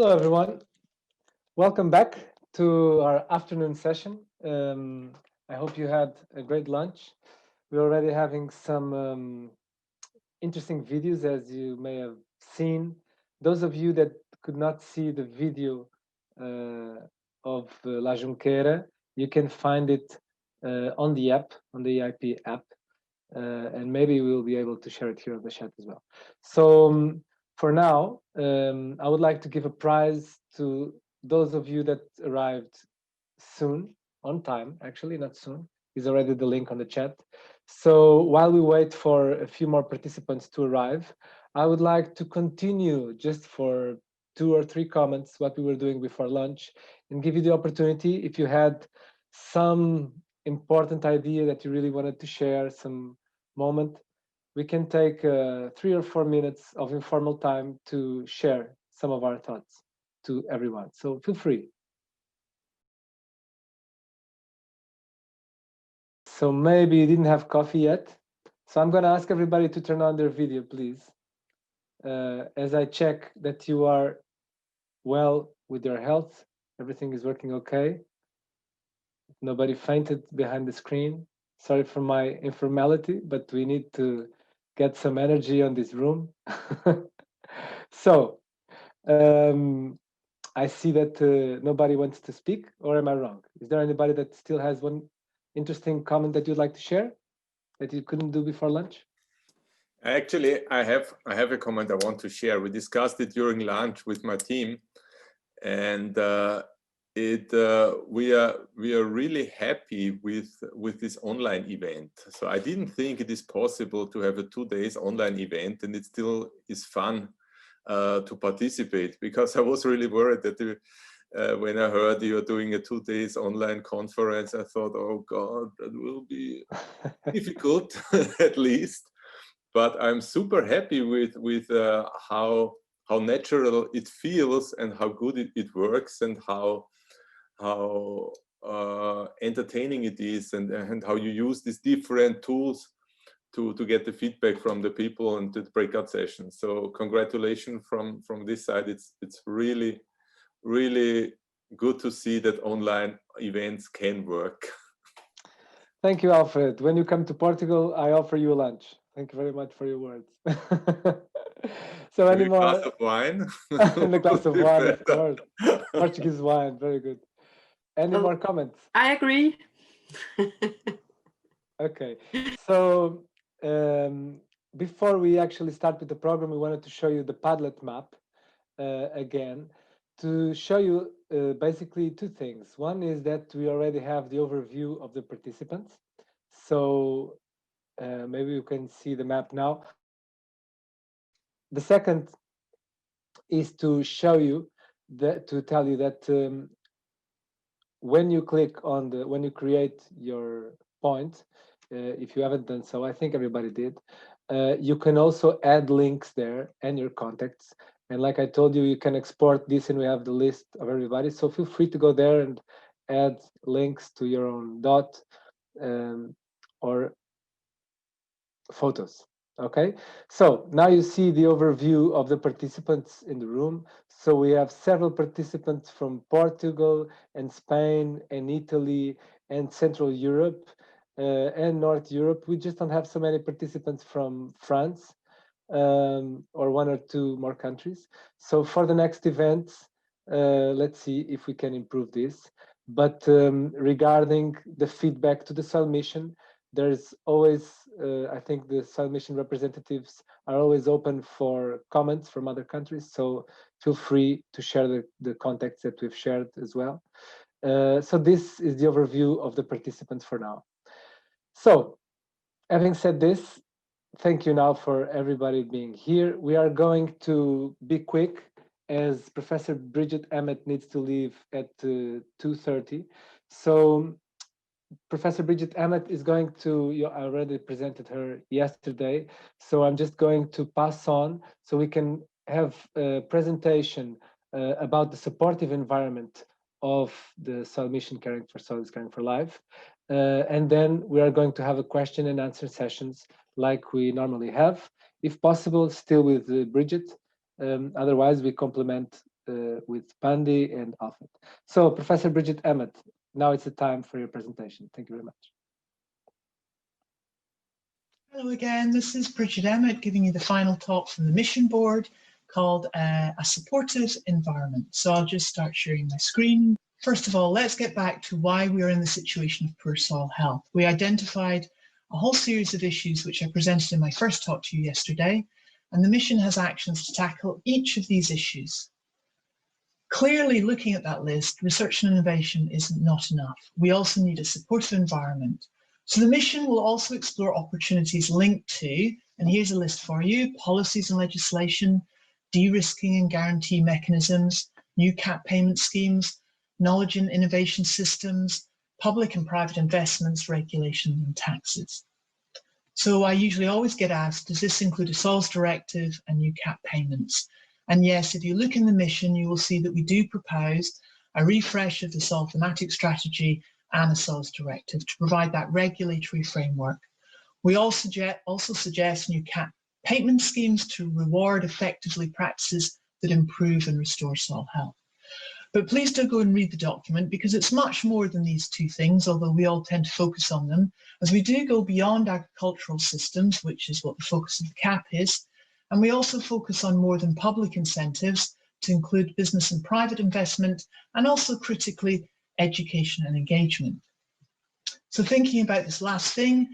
Hello, everyone. Welcome back to our afternoon session. I hope you had a great lunch. We're already having some interesting videos, as you may have seen. Those of you that could not see the video of La Junqueira, you can find it on the app, on the EIP app, and maybe we'll be able to share it here on the chat as well. So for now, I would like to give a prize to those of you that arrived soon, on time, actually, not soon. Is already the link on the chat. So while we wait for a few more participants to arrive, I would like to continue just for 2 or 3 comments what we were doing before lunch and give you the opportunity, if you had some important idea that you really wanted to share, some moment, we can take 3 or 4 minutes of informal time to share some of our thoughts to everyone. So feel free. So maybe you didn't have coffee yet. So I'm going to ask everybody to turn on their video, please, as I check that you are well with your health. Everything is working okay. Nobody fainted behind the screen. Sorry for my informality, but we need to get some energy on this room. So I see that nobody wants to speak, or am I wrong? Is there anybody that still has one interesting comment that you'd like to share that you couldn't do before lunch? Actually, I have a comment I want to share. We discussed it during lunch with my team, and we are really happy with this online event. So I didn't think it is possible to have a 2 days online event, and it still is fun to participate, because I was really worried that when I heard you are doing a 2 days online conference, I thought, oh God, that will be difficult at least. But I'm super happy with how natural it feels and how good it works, and how entertaining it is, and how you use these different tools to get the feedback from the people and the breakout sessions. So congratulations from this side. It's really good to see that online events can work. Thank you, Alfred. When you come to Portugal, I offer you a lunch. Thank you very much for your words. So any more? Glass of wine? And a glass of wine, of course. Portuguese wine, very good. Any more comments? I agree. Okay, so before we actually start with the program, we wanted to show you the Padlet map again, to show you basically 2 things. One is that we already have the overview of the participants. So maybe you can see the map now. The second is to show you that, to tell you that when you click on when you create your point, if you haven't done so, I think everybody did, you can also add links there and your contacts. And like I told you, you can export this, and we have the list of everybody. So feel free to go there and add links to your own dot or photos. Okay, so now you see the overview of the participants in the room. So we have several participants from Portugal and Spain and Italy and Central Europe and North Europe. We just don't have so many participants from France or 1 or 2 more countries. So for the next events, let's see if we can improve this. But regarding the feedback to the submission, there's always, I think the submission representatives are always open for comments from other countries. So feel free to share the contacts that we've shared as well. So this is the overview of the participants for now. So having said this, thank you now for everybody being here. We are going to be quick, as Professor Bridget Emmett needs to leave at 2:30. So Professor Bridget Emmett is going to, I already presented her yesterday, so I'm just going to pass on so we can have a presentation about the supportive environment of the Soil Mission Caring for Soil is Caring for Life. And then we are going to have a question and answer sessions like we normally have, if possible, still with Bridget. Otherwise, we complement with Pandi and Alfred. So, Professor Bridget Emmett, now it's the time for your presentation. Thank you very much. Hello again, this is Bridget Emmett giving you the final talk from the mission board called A Supportive Environment. So I'll just start sharing my screen. First of all, let's get back to why we are in the situation of poor soil health. We identified a whole series of issues which I presented in my first talk to you yesterday, and the mission has actions to tackle each of these issues. Clearly, looking at that list, research and innovation is not enough. We also need a supportive environment. So the mission will also explore opportunities linked to, and here's a list for you, policies and legislation, de-risking and guarantee mechanisms, new cap payment schemes, knowledge and innovation systems, public and private investments, regulations and taxes. So I usually always get asked, does this include a soils directive and new cap payments? And yes, if you look in the mission, you will see that we do propose a refresh of the soil thematic strategy and a soils directive to provide that regulatory framework. We also suggest new cap payment schemes to reward effectively practices that improve and restore soil health. But please do go and read the document because it's much more than these two things, although we all tend to focus on them, as we do go beyond agricultural systems, which is what the focus of the CAP is, and we also focus on more than public incentives to include business and private investment, and also critically education and engagement. So thinking about this last thing,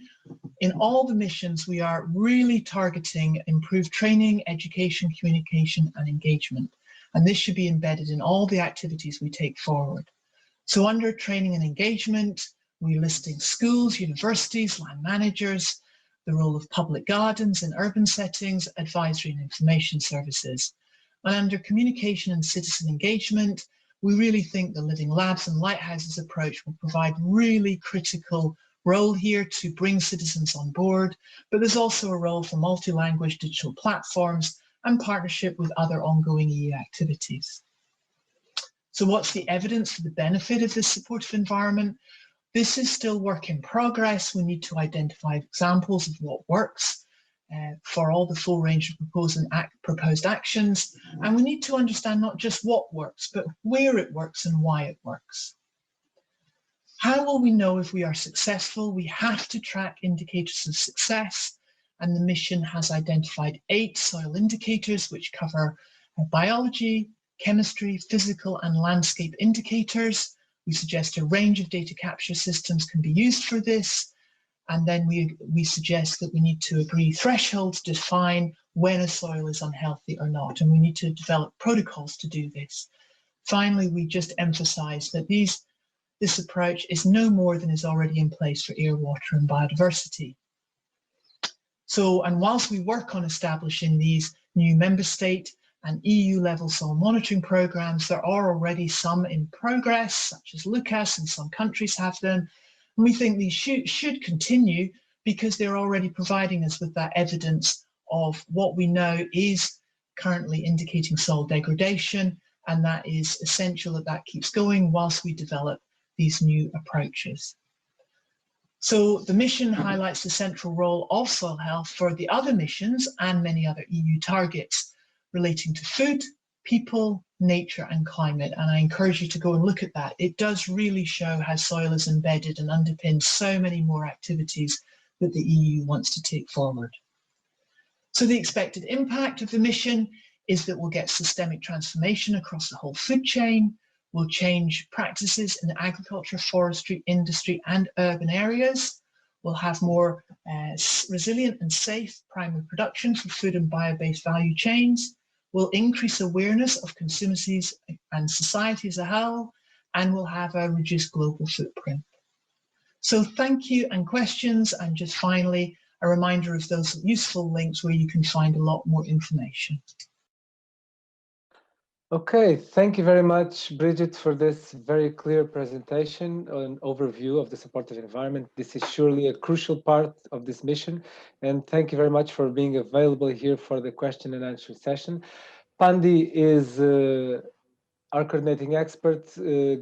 in all the missions, we are really targeting improved training, education, communication, and engagement. And this should be embedded in all the activities we take forward. So under training and engagement, we're listing schools, universities, land managers, the role of public gardens in urban settings, advisory and information services. And under communication and citizen engagement, we really think the Living Labs and Lighthouses approach will provide really critical role here to bring citizens on board, but there's also a role for multi-language digital platforms and partnership with other ongoing EU activities. So what's the evidence for the benefit of this supportive environment? This is still work in progress. We need to identify examples of what works for all the full range of proposed actions. And we need to understand not just what works, but where it works and why it works. How will we know if we are successful? We have to track indicators of success. And the mission has identified 8 soil indicators which cover biology, chemistry, physical and landscape indicators. We suggest a range of data capture systems can be used for this. And then we suggest that we need to agree thresholds to define when a soil is unhealthy or not. And we need to develop protocols to do this. Finally, we just emphasize that this approach is no more than is already in place for air, water and biodiversity. So, and whilst we work on establishing these new member state and EU level soil monitoring programs, there are already some in progress, such as Lucas, and some countries have them. And we think these should continue because they're already providing us with that evidence of what we know is currently indicating soil degradation, and that is essential that keeps going whilst we develop these new approaches. So the mission highlights the central role of soil health for the other missions and many other EU targets relating to food, people, nature and climate. And I encourage you to go and look at that. It does really show how soil is embedded and underpins so many more activities that the EU wants to take forward. So the expected impact of the mission is that we'll get systemic transformation across the whole food chain. We'll change practices in agriculture, forestry, industry and urban areas. We'll have more resilient and safe primary production for food and bio-based value chains. We'll increase awareness of consumers and society as a whole, and we'll have a reduced global footprint. So thank you and questions. And just finally, a reminder of those useful links where you can find a lot more information. Okay, thank you very much, Bridget, for this very clear presentation and overview of the supportive environment. This is surely a crucial part of this mission. And thank you very much for being available here for the question and answer session. Pandi is our coordinating expert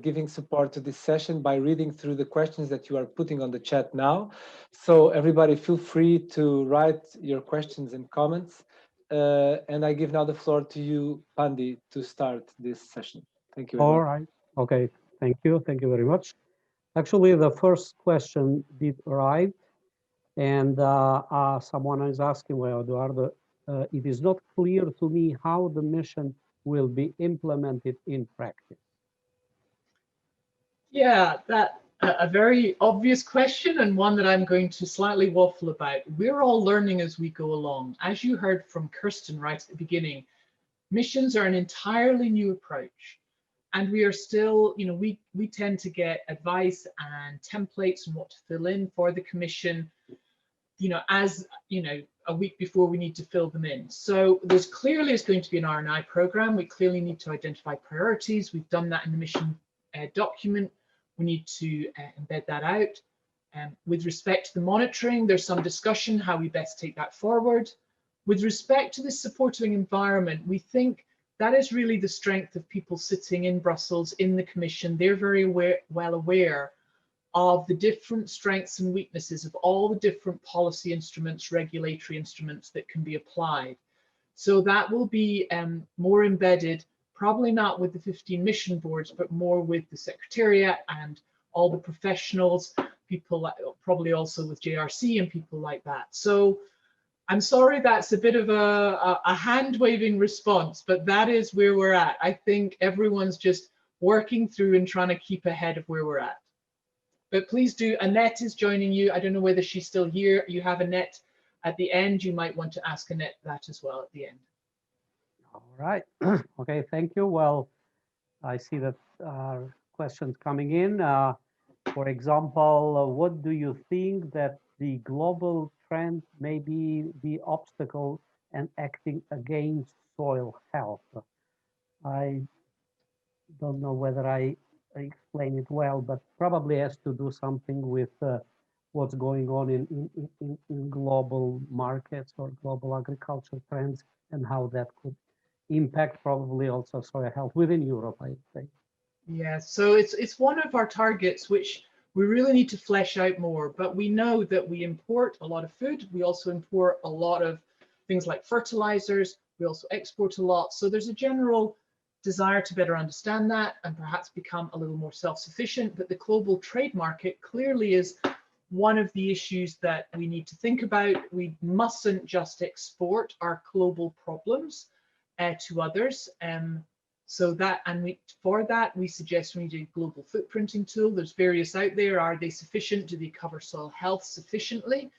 giving support to this session by reading through the questions that you are putting on the chat now. So everybody feel free to write your questions and comments. and I give now the floor to you, Pandi, to start this session. Thank you. All right. Okay. Thank you. Thank you very much. Actually, the first question did arrive, and someone is asking, well, Eduardo, it is not clear to me how the mission will be implemented in practice. Yeah, that a very obvious question, and one that I'm going to slightly waffle about. We're all learning as we go along. As you heard from Kirsten right at the beginning, missions are an entirely new approach. And we are still, you know, we tend to get advice and templates on what to fill in for the commission, you know, as, you know, a week before we need to fill them in. So there's clearly is going to be an R&I program. We clearly need to identify priorities. We've done that in the mission document. We need to embed that out. With respect to the monitoring, there's some discussion how we best take that forward. With respect to the supporting environment, we think that is really the strength of people sitting in Brussels in the Commission. They're very well aware of the different strengths and weaknesses of all the different policy instruments, regulatory instruments that can be applied. So that will be more embedded, probably not with the 15 mission boards, but more with the Secretariat and all the professionals, people probably also with JRC and people like that. So I'm sorry that's a bit of a hand-waving response, but that is where we're at. I think everyone's just working through and trying to keep ahead of where we're at. But please do, Annette is joining you. I don't know whether she's still here. You have Annette at the end. You might want to ask Annette that as well at the end. All right. Okay, thank you. Well, I see that questions coming in. For example, what do you think that the global trend may be the obstacle and acting against soil health? I don't know whether I explain it well, but probably has to do something with what's going on in global markets or global agriculture trends and how that could impact probably also soil health within Europe, I'd say. Yeah, so it's one of our targets which we really need to flesh out more, but we know that we import a lot of food. We also import a lot of things like fertilizers. We also export a lot. So there's a general desire to better understand that and perhaps become a little more self-sufficient. But the global trade market clearly is one of the issues that we need to think about. We mustn't just export our global problems to others. So that, and for that, we suggest we need a global footprinting tool. There's various out there. Are they sufficient? Do they cover soil health sufficiently?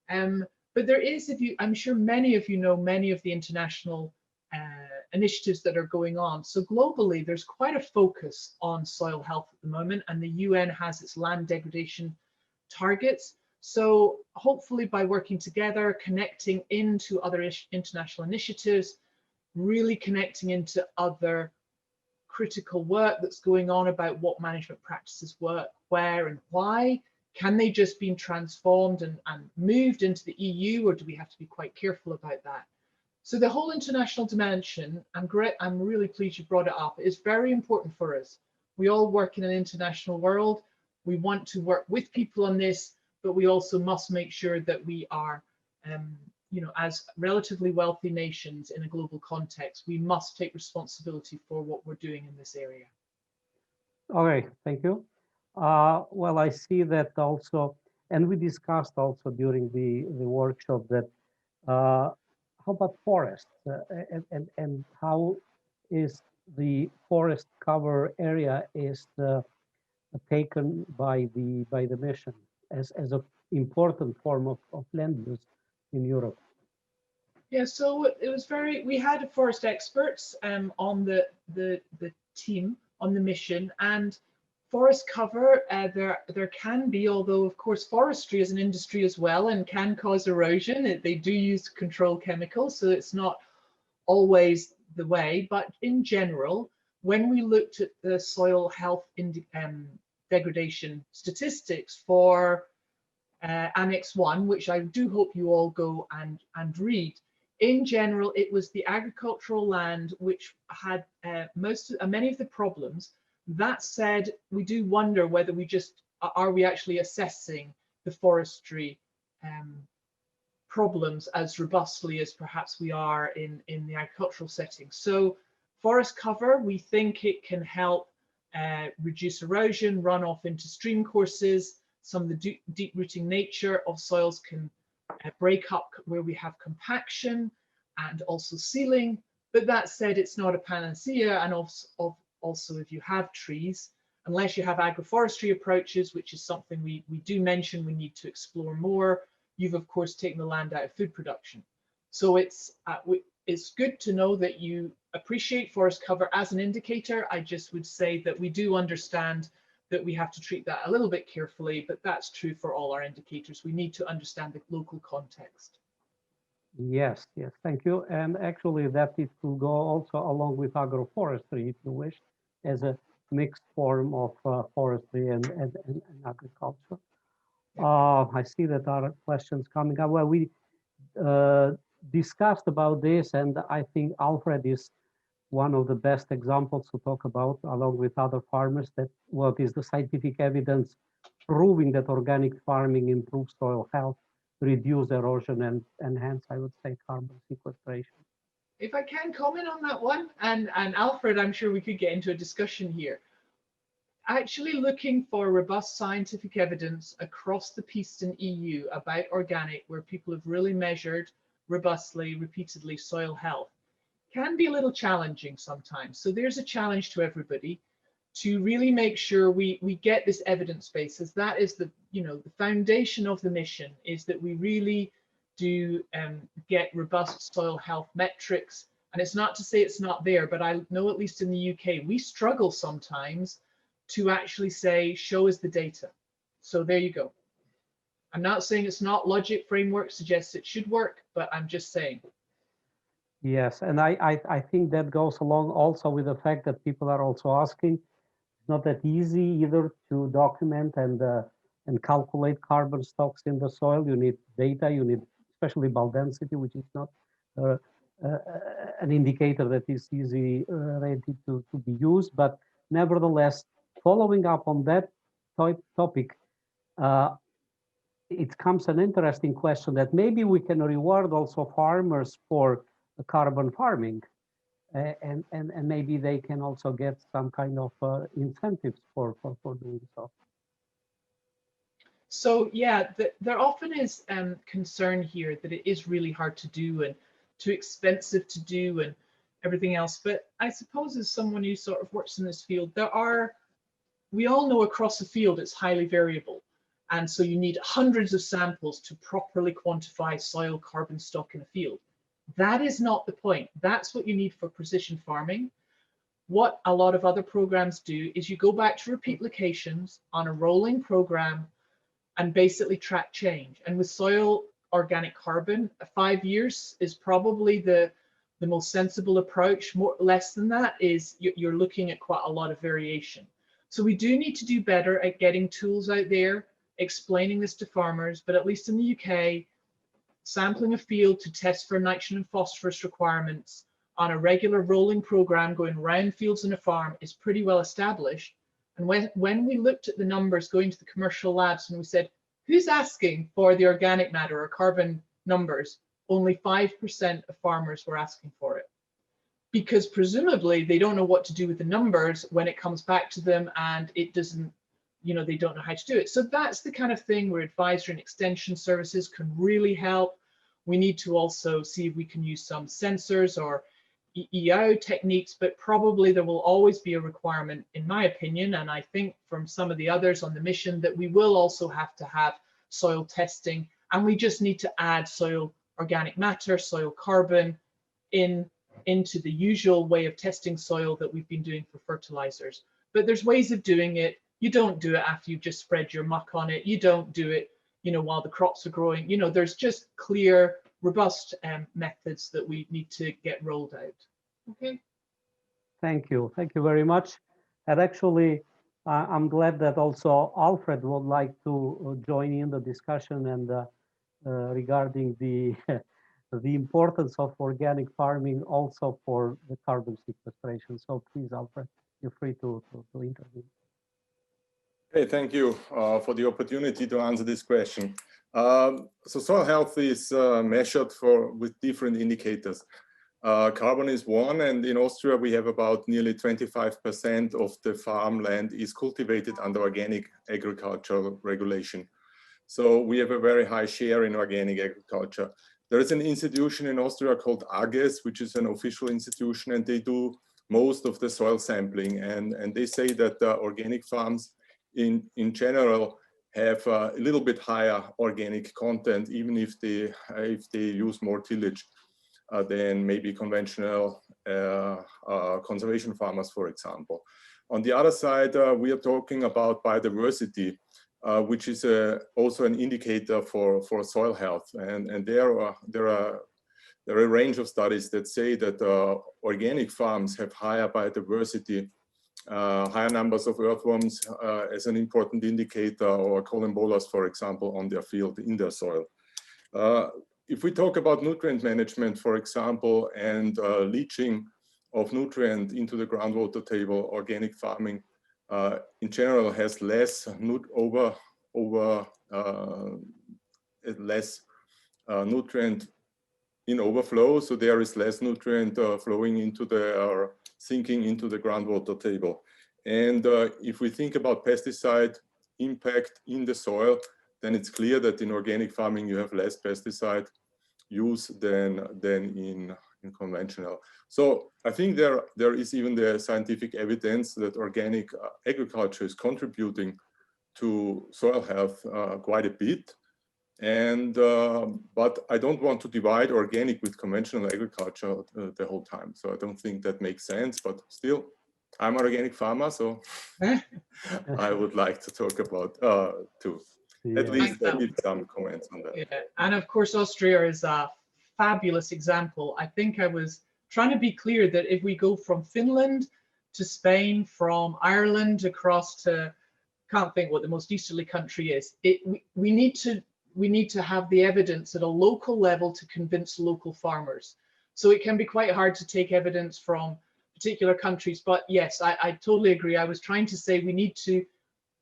But there is, I'm sure many of you know many of the international initiatives that are going on. So globally, there's quite a focus on soil health at the moment, and the UN has its land degradation targets. So hopefully by working together, connecting into other international initiatives, really connecting into other critical work that's going on about what management practices work, where and why. Can they just be transformed and moved into the EU, or do we have to be quite careful about that? So the whole international dimension, I'm really pleased you brought it up, is very important for us. We all work in an international world. We want to work with people on this, but we also must make sure that we are you know, as relatively wealthy nations in a global context, we must take responsibility for what we're doing in this area. Okay, thank you. Well, I see that also, and we discussed also during the workshop that how about forests and how is the forest cover area is taken by the mission as an important form of land use in Europe? Yeah, so it was we had forest experts on the team on the mission, and forest cover there can be, although of course forestry is an industry as well and can cause erosion. They do use control chemicals, so it's not always the way, but in general, when we looked at the soil health degradation statistics for Annex 1, which I do hope you all go and read. In general, it was the agricultural land which had many of the problems. That said, we do wonder whether are we actually assessing the forestry problems as robustly as perhaps we are in the agricultural setting. So forest cover, we think it can help reduce erosion, runoff into stream courses. Some of the deep rooting nature of soils can break up where we have compaction and also sealing. But that said, it's not a panacea, and also if you have trees, unless you have agroforestry approaches, which is something we do mention we need to explore more, you've of course taken the land out of food production. So it's good to know that you appreciate forest cover as an indicator. I just would say that we do understand that we have to treat that a little bit carefully, but that's true for all our indicators. We need to understand the local context. Yes, yes, thank you. And actually that it will go also along with agroforestry, if you wish, as a mixed form of forestry and agriculture. I see that there are questions coming up. Well, we discussed about this, and I think Alfred is one of the best examples to talk about, along with other farmers, that what is the scientific evidence proving that organic farming improves soil health, reduce erosion, and hence, I would say, carbon sequestration. If I can comment on that one, and Alfred, I'm sure we could get into a discussion here. Actually looking for robust scientific evidence across the piece in EU about organic, where people have really measured robustly, repeatedly soil health, can be a little challenging sometimes. So there's a challenge to everybody to really make sure we get this evidence base, as that is the foundation of the mission, is that we really do get robust soil health metrics. And it's not to say it's not there, but I know at least in the UK, we struggle sometimes to actually say, show us the data. So there you go. I'm not saying it's not. Logic framework suggests it should work, but I'm just saying. Yes, and I think that goes along also with the fact that people are also asking. It's not that easy either to document and calculate carbon stocks in the soil. You need data, you need especially bulk density, which is not an indicator that is easy ready to be used. But nevertheless, following up on that topic, it comes an interesting question that maybe we can reward also farmers for carbon farming, and maybe they can also get some kind of incentives for doing so. So yeah, there often is concern here that it is really hard to do and too expensive to do and everything else. But I suppose as someone who sort of works in this field, we all know across the field it's highly variable. And so you need hundreds of samples to properly quantify soil carbon stock in a field. That is not the point. That's what you need for precision farming. What a lot of other programs do is you go back to repeat locations on a rolling program and basically track change. And with soil organic carbon, 5 years is probably the most sensible approach. Less than that is you're looking at quite a lot of variation. So we do need to do better at getting tools out there, explaining this to farmers, but at least in the UK, sampling a field to test for nitrogen and phosphorus requirements on a regular rolling program going around fields in a farm is pretty well established. And when we looked at the numbers going to the commercial labs and we said, who's asking for the organic matter or carbon numbers? Only 5% of farmers were asking for it, because presumably they don't know what to do with the numbers when it comes back to them, and it doesn't, they don't know how to do it. So that's the kind of thing where advisory and extension services can really help. We need to also see if we can use some sensors or EO techniques, but probably there will always be a requirement, in my opinion, and I think from some of the others on the mission, that we will also have to have soil testing, and we just need to add soil organic matter, soil carbon into the usual way of testing soil that we've been doing for fertilizers. But there's ways of doing it. You don't do it after you've just spread your muck on it. You don't do it, while the crops are growing. There's just clear, robust methods that we need to get rolled out. Okay. Thank you very much. And actually, I'm glad that also Alfred would like to join in the discussion and regarding the the importance of organic farming also for the carbon sequestration. So please, Alfred, you're free to intervene. Hey, thank you for the opportunity to answer this question. So soil health is measured with different indicators. Carbon is one, and in Austria we have about nearly 25% of the farmland is cultivated under organic agricultural regulation. So we have a very high share in organic agriculture. There is an institution in Austria called AGES, which is an official institution, and they do most of the soil sampling. And they say that organic farms in general have a little bit higher organic content, even if they use more tillage than maybe conventional conservation farmers, for example. On the other side, we are talking about biodiversity, which is also an indicator for soil health. And there are a range of studies that say that organic farms have higher biodiversity, higher numbers of earthworms as an important indicator, or collembolas, for example, on their field, in their soil. If we talk about nutrient management, for example, and leaching of nutrient into the groundwater table, organic farming in general has less nutrient in overflow, so there is less nutrient flowing into or sinking into the groundwater table. And if we think about pesticide impact in the soil, then it's clear that in organic farming you have less pesticide use than in conventional. So I think there is even the scientific evidence that organic agriculture is contributing to soil health quite a bit. And but I don't want to divide organic with conventional agriculture the whole time. So I don't think that makes sense, but still, I'm an organic farmer, so I would like to talk about at least give some comments on that. Yeah. And of course, Austria is a fabulous example. I think I was trying to be clear that if we go from Finland to Spain, from Ireland across to, can't think what the most easterly country is, we need to have the evidence at a local level to convince local farmers. So it can be quite hard to take evidence from particular countries, but yes, I totally agree. I was trying to say we need to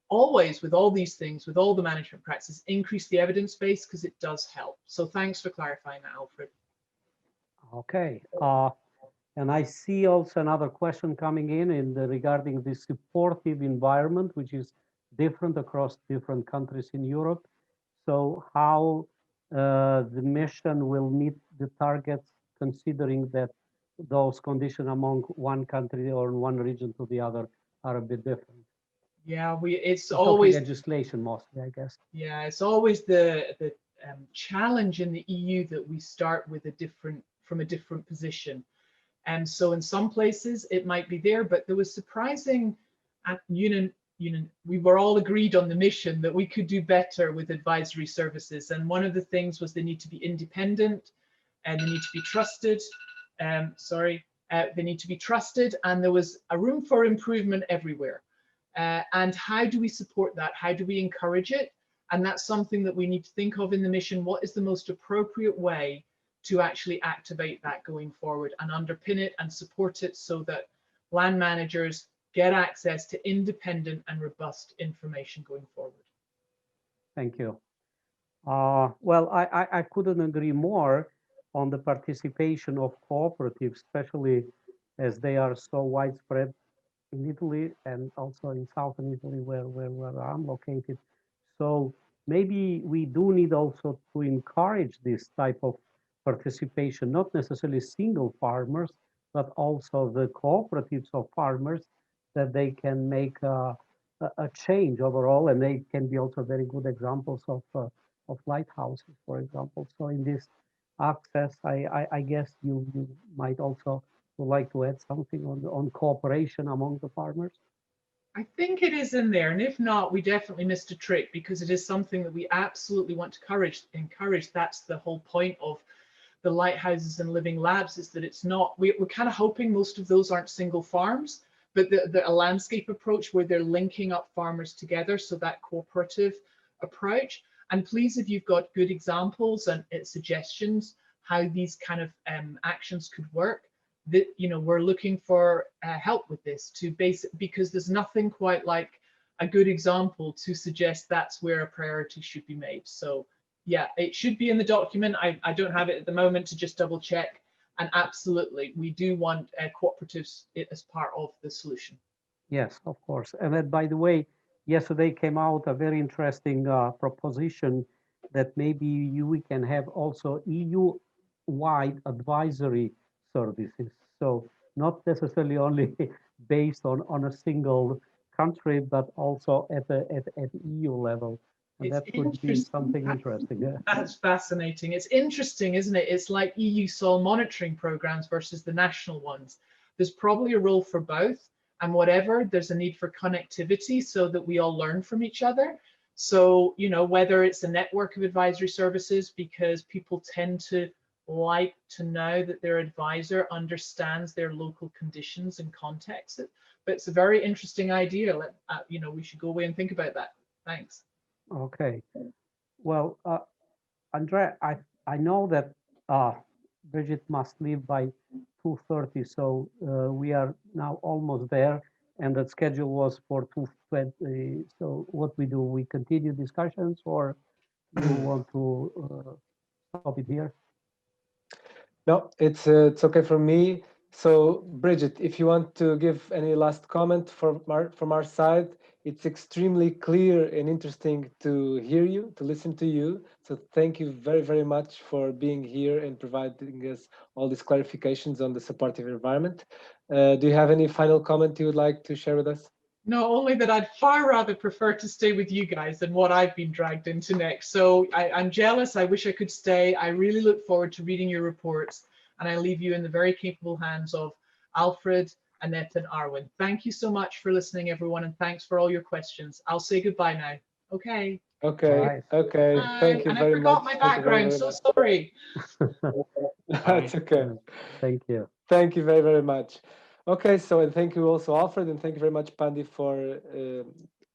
always, with all these things, with all the management practices, increase the evidence base, because it does help. So thanks for clarifying that, Alfred. Okay, and I see also another question coming in regarding the supportive environment, which is different across different countries in Europe. So how the mission will meet the targets, considering that those conditions among one country or one region to the other are a bit different? Yeah, it's always legislation mostly, I guess. Yeah, it's always the challenge in the EU that we start with from a different position. And so in some places it might be there, but there was surprising at we were all agreed on the mission that we could do better with advisory services. And one of the things was they need to be independent and they need to be trusted. They need to be trusted, and there was a room for improvement everywhere. And how do we support that? How do we encourage it? And that's something that we need to think of in the mission. What is the most appropriate way to actually activate that going forward and underpin it and support it so that land managers get access to independent and robust information going forward? Thank you. Well, I couldn't agree more on the participation of cooperatives, especially as they are so widespread in Italy and also in southern Italy where I'm located. So maybe we do need also to encourage this type of participation, not necessarily single farmers, but also the cooperatives of farmers, that they can make a change overall, and they can be also very good examples of lighthouses, for example. So in this access, I guess you might also would like to add something on cooperation among the farmers? I think it is in there, and if not, we definitely missed a trick, because it is something that we absolutely want to encourage. That's the whole point of the lighthouses and living labs, is that it's not, we're kind of hoping most of those aren't single farms, but a landscape approach where they're linking up farmers together, so that cooperative approach. And please, if you've got good examples and suggestions how these kind of actions could work, that we're looking for help with this, to because there's nothing quite like a good example to suggest that's where a priority should be made. So yeah, it should be in the document. I don't have it at the moment to just double check. And absolutely, we do want cooperatives as part of the solution. Yes, of course. And then, by the way, yesterday came out a very interesting proposition that maybe we can have also EU-wide advisory services. So not necessarily only based on a single country, but also at EU level. And It's that could be something interesting. Yeah. That's fascinating. It's interesting, isn't it? It's like EU soil monitoring programs versus the national ones. There's probably a role for both, and whatever, there's a need for connectivity so that we all learn from each other. So, you know, whether it's a network of advisory services, because people tend to like to know that their advisor understands their local conditions and context. But it's a very interesting idea. You know, we should go away and think about that. Thanks. Okay. Well, Andrea, I know that Bridget must leave by 2:30, so we are now almost there, and the schedule was for 2:20. So what we do, we continue discussions, or you want to stop it here? No, it's okay for me. So, Bridget, if you want to give any last comment from our side, it's extremely clear and interesting to hear you, to listen to you. So thank you very, very much for being here and providing us all these clarifications on the supportive environment. Do you have any final comment you would like to share with us? No, only that I'd far rather prefer to stay with you guys than what I've been dragged into next. So I'm jealous. I wish I could stay. I really look forward to reading your reports, and I leave you in the very capable hands of Alfred, Annette, and Arwen. Thank you so much for listening, everyone, and thanks for all your questions. I'll say goodbye now. Okay. Okay. Right. Okay. Bye. Thank you And very I forgot much. my Thank you very, background. very So much. sorry. That's okay. Thank you. Thank you very, very much. Okay, so and thank you also, Alfred, and thank you very much, Pandi, for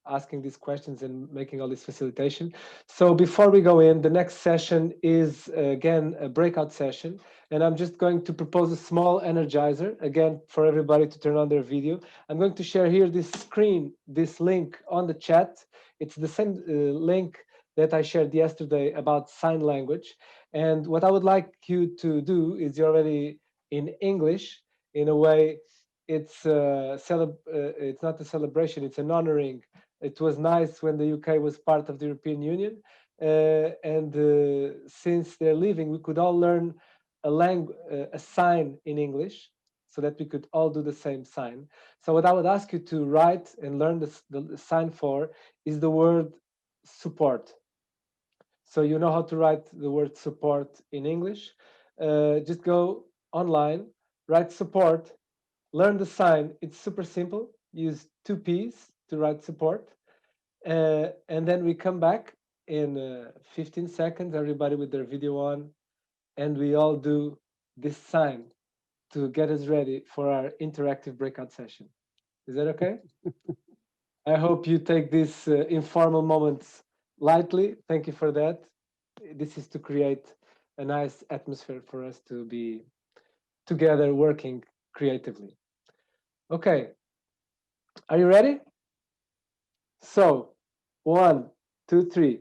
asking these questions and making all this facilitation. So before we go in, the next session is again a breakout session, and I'm just going to propose a small energizer again for everybody to turn on their video. I'm going to share here this screen, this link on the chat. It's the same link that I shared yesterday about sign language. And what I would like you to do is you're already in English. In a way, it's not a celebration, it's an honoring. It was nice when the UK was part of the European Union. And since they're leaving, we could all learn a sign in English so that we could all do the same sign. So what I would ask you to write and learn the sign for is the word support. So you know how to write the word support in English. Just go online, write support, learn the sign. It's super simple. Use 2 P's to write support. And then we come back in 15 seconds, everybody with their video on, and we all do this sign to get us ready for our interactive breakout session. Is that okay? I hope you take these informal moments lightly. Thank you for that. This is to create a nice atmosphere for us to be together working creatively. Okay, are you ready? So, 1, 2, 3.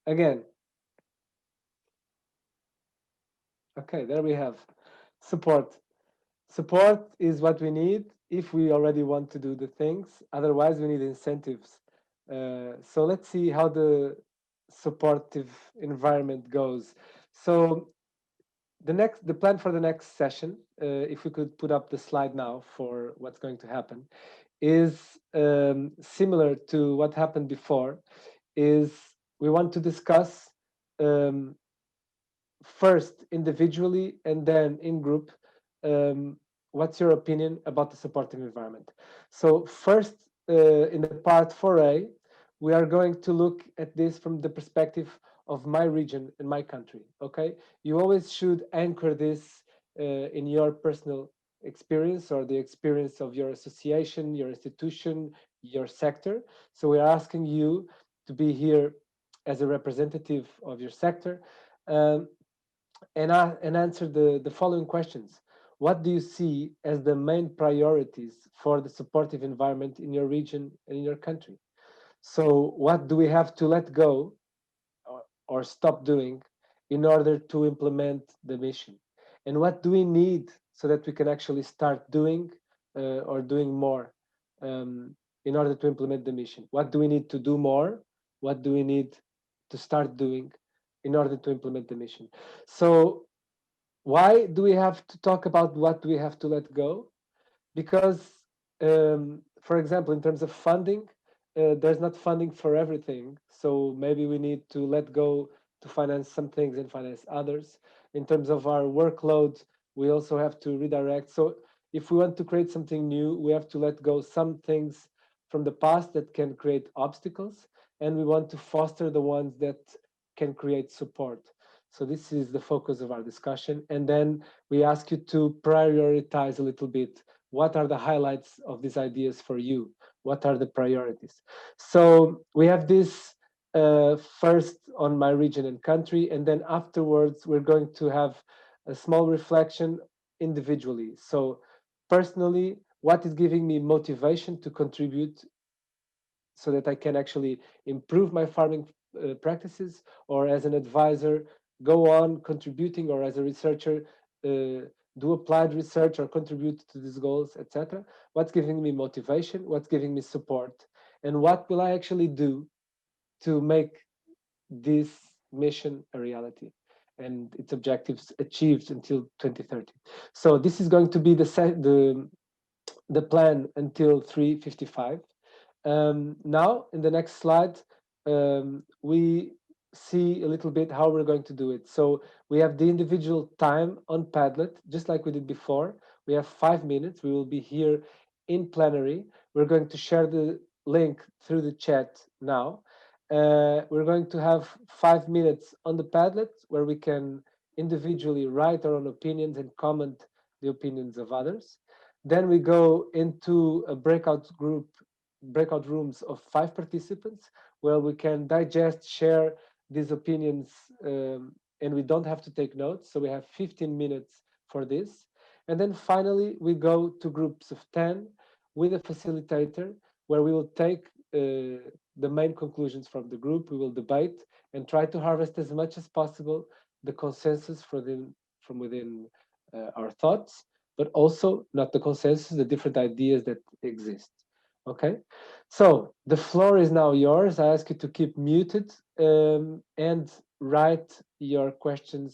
Again. Okay, there we have support. Support is what we need if we already want to do the things. Otherwise, we need incentives. So let's see how the supportive environment goes. So the plan for the next session, if we could put up the slide now for what's going to happen, is similar to what happened before. Is we want to discuss first individually and then in group what's your opinion about the supportive environment. So first, in the part 4A, we are going to look at this from the perspective of my region and my country. Okay, you always should anchor this in your personal experience or the experience of your association, your institution, your sector. So we are asking you to be here as a representative of your sector and answer the following questions. what do you see as the main priorities for the supportive environment in your region and in your country? So what do we have to let go or stop doing in order to implement the mission? And what do we need so that we can actually start doing or doing more in order to implement the mission? What do we need to do more? What do we need to start doing in order to implement the mission? So why do we have to talk about what we have to let go? Because, for example, in terms of funding, there's not funding for everything. So maybe we need to let go to finance some things and finance others. In terms of our workload, we also have to redirect. So if we want to create something new, we have to let go some things from the past that can create obstacles, and we want to foster the ones that can create support. So this is the focus of our discussion. And then we ask you to prioritize a little bit. What are the highlights of these ideas for you? What are the priorities? So we have this first on my region and country, and then afterwards we're going to have a small reflection individually. So personally, what is giving me motivation to contribute so that I can actually improve my farming practices, or as an advisor, go on contributing, or as a researcher, do applied research or contribute to these goals, etc. What's giving me motivation? What's giving me support? And what will I actually do to make this mission a reality and its objectives achieved until 2030? So this is going to be the plan until 3:55. Now, in the next slide, we see a little bit how we're going to do it. So we have the individual time on Padlet, just like we did before. We have 5 minutes. We will be here in plenary. We're going to share the link through the chat now. We're going to have 5 minutes on the Padlet where we can individually write our own opinions and comment the opinions of others. Then we go into a breakout rooms of 5 participants where we can digest, share these opinions, and we don't have to take notes. So we have 15 minutes for this. And then finally, we go to groups of 10 with a facilitator where we will take the main conclusions from the group. We will debate and try to harvest as much as possible the consensus from within our thoughts, but also not the consensus, the different ideas that exist. Okay, so the floor is now yours. I ask you to keep muted and write your questions,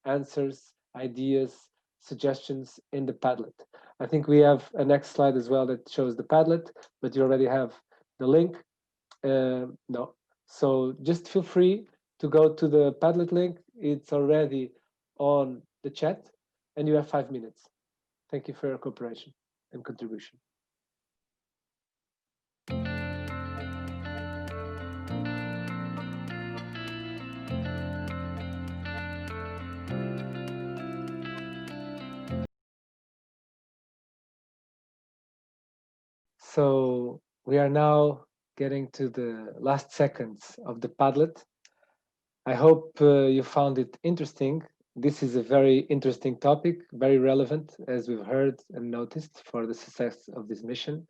answers, ideas, suggestions in the Padlet. I think we have a next slide as well that shows the Padlet, but you already have the link. No, so just feel free to go to the Padlet link. It's already on the chat, and you have 5 minutes. Thank you for your cooperation and contribution. So we are now getting to the last seconds of the Padlet. I hope you found it interesting. This is a very interesting topic, very relevant, as we've heard and noticed, for the success of this mission.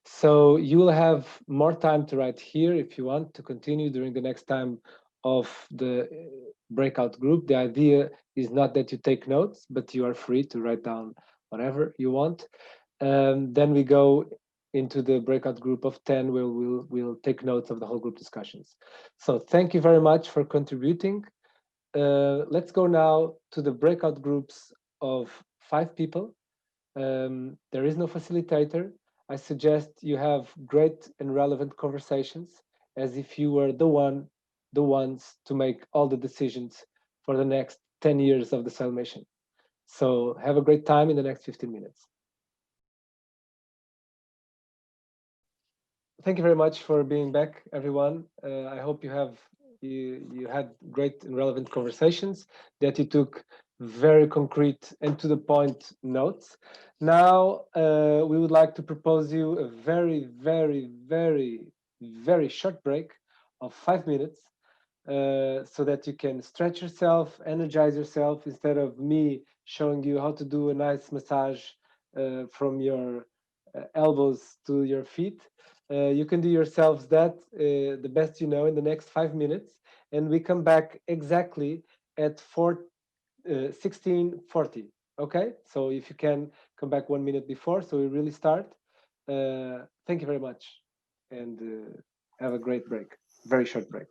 So you will have more time to write here if you want to continue during the next time of the breakout group. The idea is not that you take notes, but you are free to write down whatever you want. Then we go into the breakout group of 10 where we'll take notes of the whole group discussions. So thank you very much for contributing. Let's go now to the breakout groups of 5 people. There is no facilitator. I suggest you have great and relevant conversations as if you were the ones to make all the decisions for the next 10 years of the soil mission. So have a great time in the next 15 minutes. Thank you very much for being back, everyone. I hope you had great and relevant conversations, that you took very concrete and to the point notes. Now, we would like to propose you a very, very, very, very short break of 5 minutes. so that you can stretch yourself, energize yourself, instead of me showing you how to do a nice massage from your elbows to your feet. You can do yourselves that the best you know in the next 5 minutes, and we come back exactly at 16:40. Okay, so if you can come back 1 minute before, so we really start. Thank you very much, and have a great break, very short break.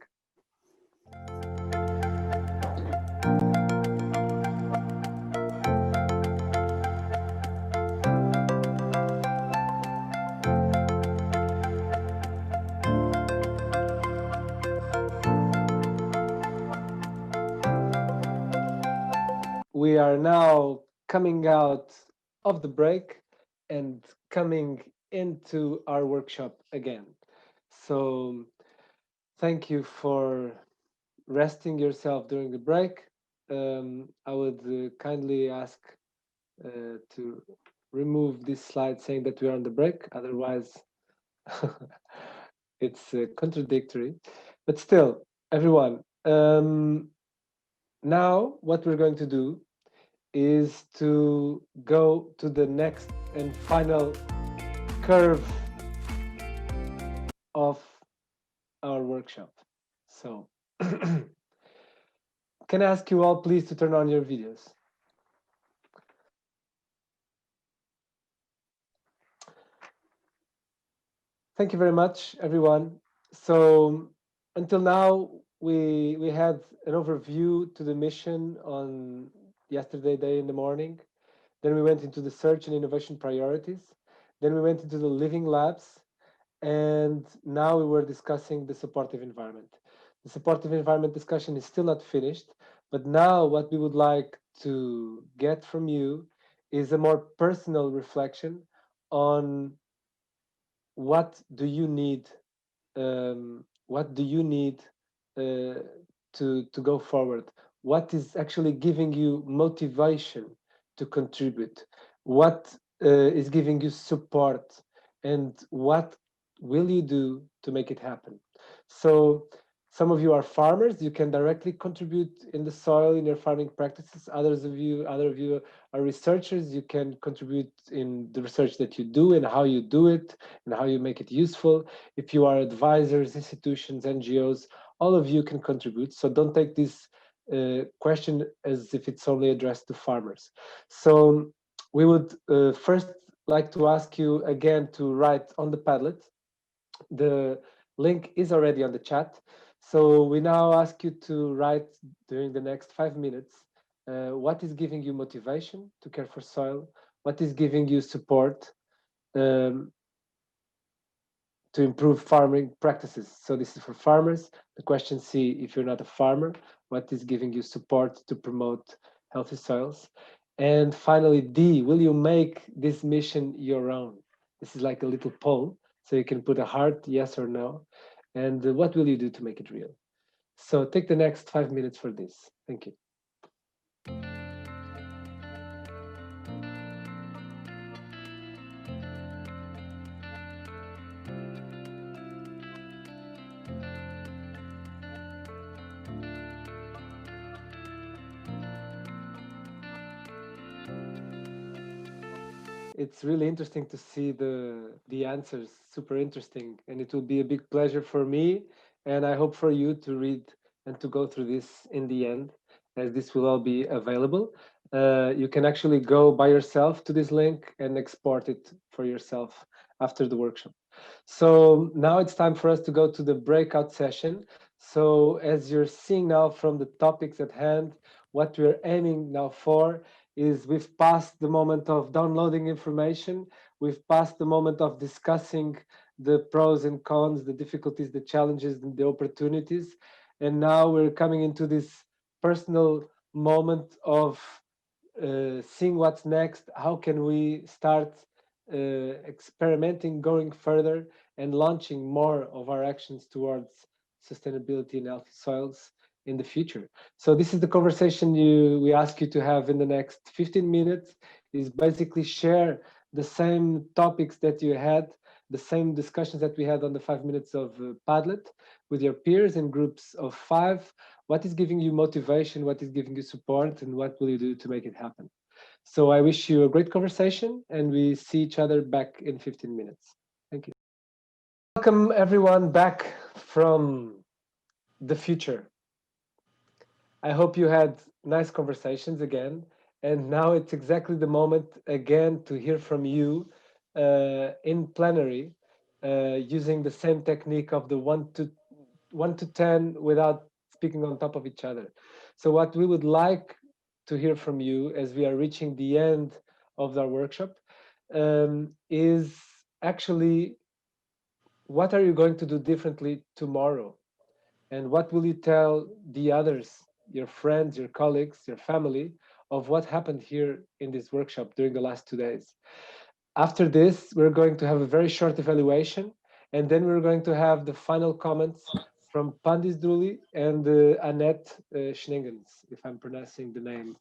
We are now coming out of the break and coming into our workshop again. So thank you for resting yourself during the break. I would kindly ask to remove this slide saying that we are on the break, otherwise it's contradictory. But still, everyone, now what we're going to do is to go to the next and final curve of our workshop. So can I ask you all please to turn on your videos? Thank you very much, everyone. So until now, we had an overview to the mission on yesterday day in the morning. Then we went into the search and innovation priorities. Then we went into the living labs. And now we were discussing the supportive environment. The supportive environment discussion is still not finished, but now what we would like to get from you is a more personal reflection on what do you need, what do you need to go forward? What is actually giving you motivation to contribute? What is giving you support? And what will you do to make it happen? So some of you are farmers, you can directly contribute in the soil in your farming practices. Other of you are researchers, you can contribute in the research that you do and how you do it and how you make it useful. If you are advisors, institutions, NGOs, all of you can contribute. So don't take this question as if it's only addressed to farmers. So we would first like to ask you again to write on the Padlet. The link is already on the chat. So we now ask you to write during the next 5 minutes what is giving you motivation to care for soil, what is giving you support to improve farming practices. So this is for farmers. The question C, if you're not a farmer, what is giving you support to promote healthy soils? And finally, D, will you make this mission your own? This is like a little poll. So you can put a heart, yes or no. And what will you do to make it real? So take the next 5 minutes for this. Thank you. It's really interesting to see the answers, super interesting. And it will be a big pleasure for me, and I hope for you to read and to go through this in the end, as this will all be available. You can actually go by yourself to this link and export it for yourself after the workshop. So now it's time for us to go to the breakout session. So as you're seeing now from the topics at hand, what we're aiming now for is we've passed the moment of downloading information, we've passed the moment of discussing the pros and cons, the difficulties, the challenges, and the opportunities, and now we're coming into this personal moment of seeing what's next. How can we start experimenting, going further, and launching more of our actions towards sustainability and healthy soils in the future? So this is the conversation we ask you to have in the next 15 minutes, is basically share the same topics that you had, the same discussions that we had on the 5 minutes of Padlet, with your peers in groups of 5. What is giving you motivation? What is giving you support? And what will you do to make it happen? So I wish you a great conversation, and we see each other back in 15 minutes. Thank you. Welcome everyone back from the future. I hope you had nice conversations again. And now it's exactly the moment again to hear from you in plenary, using the same technique of the 1 to 10 without speaking on top of each other. So what we would like to hear from you as we are reaching the end of our workshop is actually, what are you going to do differently tomorrow? And what will you tell the others, your friends, your colleagues, your family, of what happened here in this workshop during the last 2 days? After this, we're going to have a very short evaluation, and then we're going to have the final comments from Pandis Duli and Annette Schnegens, if I'm pronouncing the name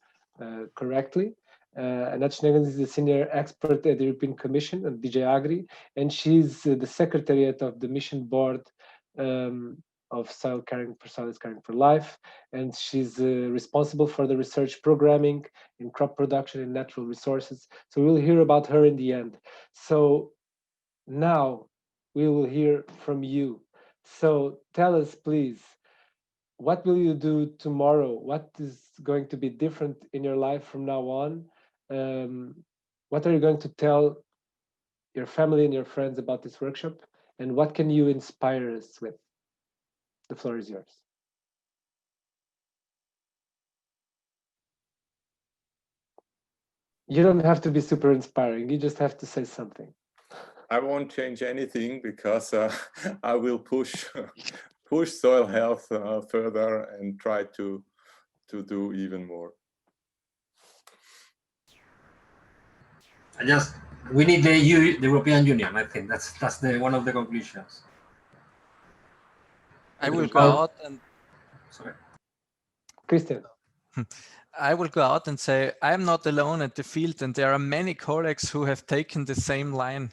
correctly. Annette Schnegens is the senior expert at the European Commission at EIP-AGRI, and she's the secretariat of the mission board of Soil Caring for Soil is Caring for Life, and she's responsible for the research programming in crop production and natural resources. So we'll hear about her in the end. So now we will hear from you. So tell us, please, what will you do tomorrow? What is going to be different in your life from now on? What are you going to tell your family and your friends about this workshop? And what can you inspire us with? The floor is yours. You don't have to be super inspiring. You just have to say something. I won't change anything because I will push soil health further and try to do even more. We need the European Union. I think that's one of the conclusions. I will go out and. Sorry. Christian. I will go out and say, I'm not alone at the field, and there are many colleagues who have taken the same line.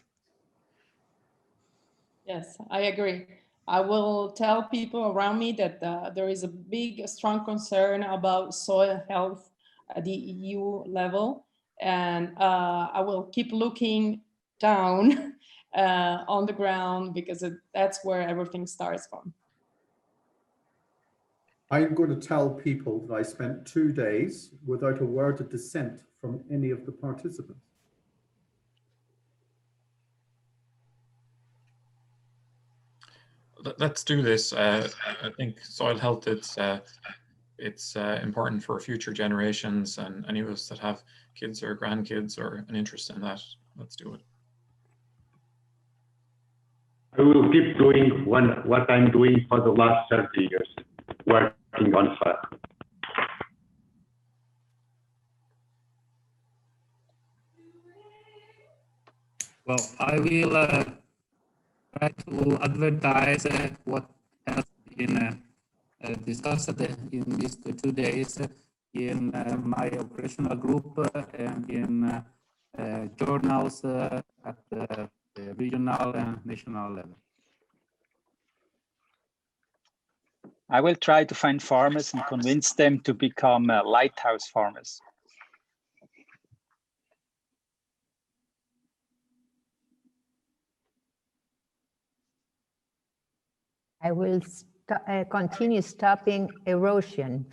Yes, I agree. I will tell people around me that there is a big, strong concern about soil health at the EU level. And I will keep looking down on the ground, because that's where everything starts from. I'm going to tell people that I spent 2 days without a word of dissent from any of the participants. Let's do this. I think soil health, it's important for future generations, and any of us that have kids or grandkids or an interest in that, let's do it. I will keep doing what I'm doing for the last 30 years, working on soil. Well, I will try to advertise what has been discussed in these 2 days in my operational group and in journals at the regional and national level. I will try to find farmers and convince them to become lighthouse farmers. I will continue stopping erosion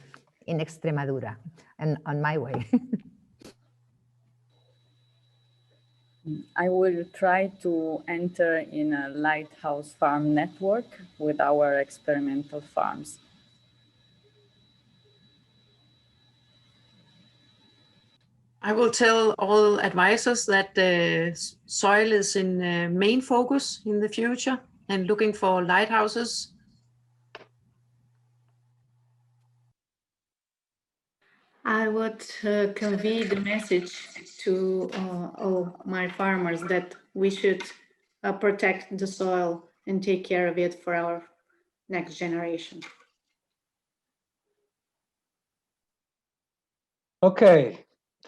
in Extremadura and on my way. I will try to enter in a lighthouse farm network with our experimental farms. I will tell all advisors that the soil is in main focus in the future and looking for lighthouses. I would convey the message to all my farmers that we should protect the soil and take care of it for our next generation. Okay,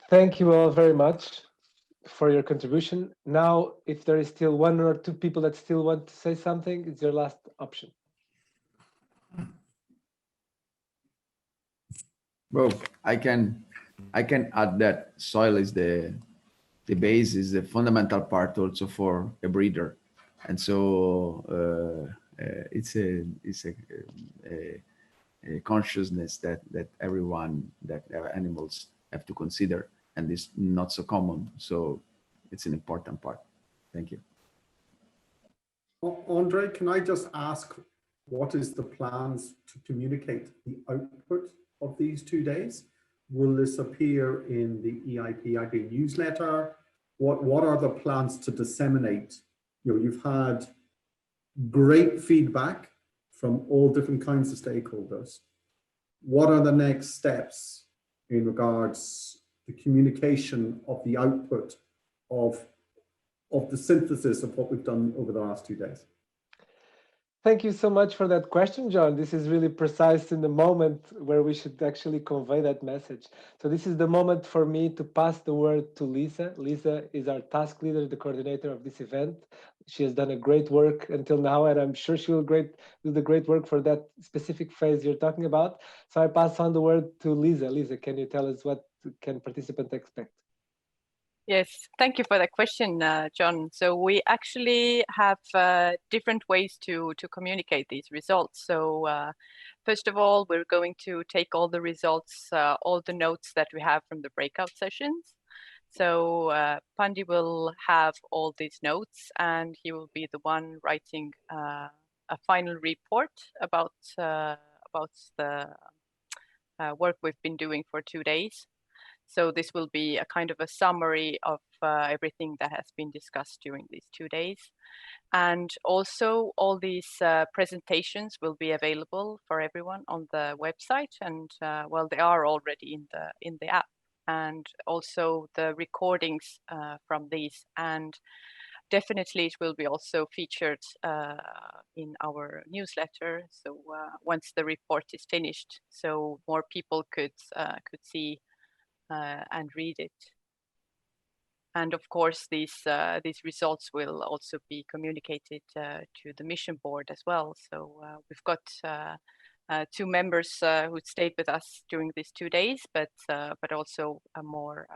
thank you all very much for your contribution. Now, if there is still 1 or 2 people that still want to say something, it's your last option. Well, I can add that soil is the base, is the fundamental part also for a breeder, and so it's a consciousness that everyone, that animals have to consider, and it's not so common. So it's an important part. Thank you. Andre, can I just ask, what is the plans to communicate the output of these 2 days? Will this appear in the EIP-AGRI newsletter? What are the plans to disseminate? You've had great feedback from all different kinds of stakeholders. What are the next steps in regards to communication of the output of the synthesis of what we've done over the last 2 days? Thank you so much for that question, John. This is really precise in the moment where we should actually convey that message. So this is the moment for me to pass the word to Lisa. Lisa is our task leader, the coordinator of this event. She has done a great work until now, and I'm sure she will do the great work for that specific phase you're talking about. So I pass on the word to Lisa. Lisa, can you tell us what can participants expect? Yes, thank you for that question, John. So we actually have different ways to communicate these results. So first of all, we're going to take all the results, all the notes that we have from the breakout sessions. So Pandi will have all these notes, and he will be the one writing a final report about the work we've been doing for 2 days. So this will be a kind of a summary of everything that has been discussed during these 2 days. And also all these presentations will be available for everyone on the website. And well, they are already in the app, and also the recordings from these. And definitely it will be also featured in our newsletter. So once the report is finished, so more people could see and read it. And of course, these results will also be communicated to the mission board as well. So we've got 2 members who stayed with us during these 2 days, but also a more